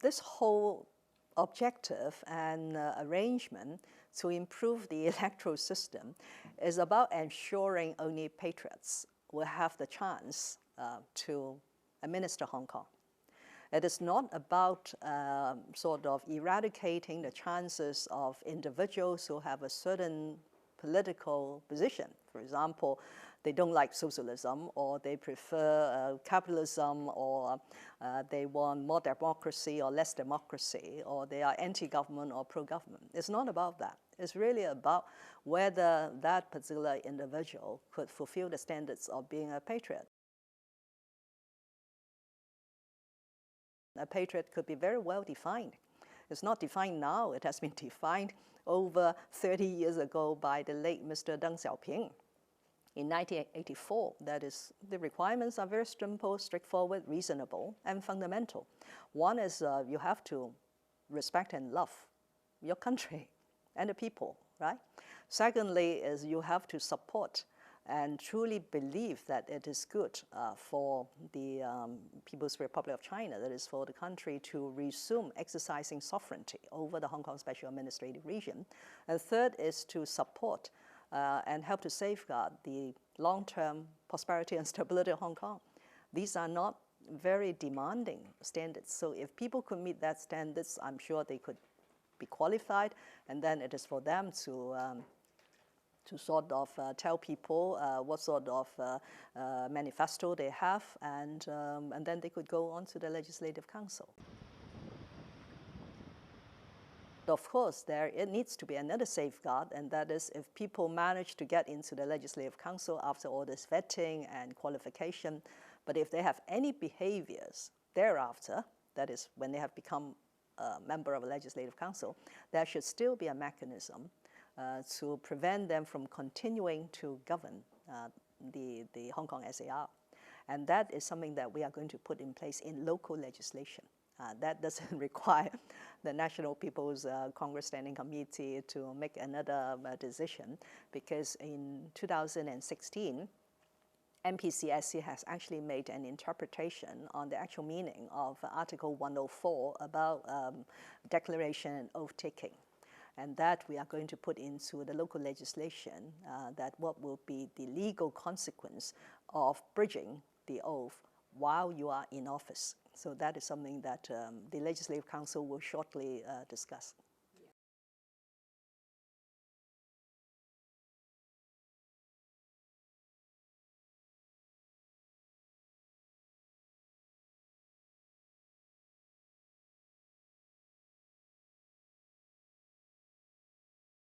this whole objective and arrangement to improve the electoral system is about ensuring only patriots will have the chance to administer Hong Kong. It is not about sort of eradicating the chances of individuals who have a certain political position. For example, they don't like socialism, or they prefer capitalism, or they want more democracy or less democracy, or they are anti-government or pro-government. It's not about that. It's really about whether that particular individual could fulfill the standards of being a patriot. A patriot could be very well defined. It's not defined now. It has been defined over 30 years ago by the late Mr. Deng Xiaoping in 1984. That is, the requirements are very simple, straightforward, reasonable, and fundamental. One is you have to respect and love your country and the people, right? Secondly is you have to support and truly believe that it is good for the People's Republic of China, that is for the country to resume exercising sovereignty over the Hong Kong Special Administrative Region. And third is to support and help to safeguard the long-term prosperity and stability of Hong Kong. These are not very demanding standards. So if people could meet that standards, I'm sure they could be qualified, and then it is for them to sort of tell people what sort of manifesto they have, and then they could go on to the Legislative Council. Of course, it needs to be another safeguard, and that is if people manage to get into the Legislative Council after all this vetting and qualification, but if they have any behaviors thereafter, that is when they have become a member of a Legislative Council, there should still be a mechanism to prevent them from continuing to govern the Hong Kong SAR. And that is something that we are going to put in place in local legislation. That doesn't require the National People's Congress Standing Committee to make another decision, because in 2016, MPCSC has actually made an interpretation on the actual meaning of Article 104 about declaration and oath-taking. And that we are going to put into the local legislation, that what will be the legal consequence of bridging the oath while you are in office. So that is something that the Legislative Council will shortly discuss.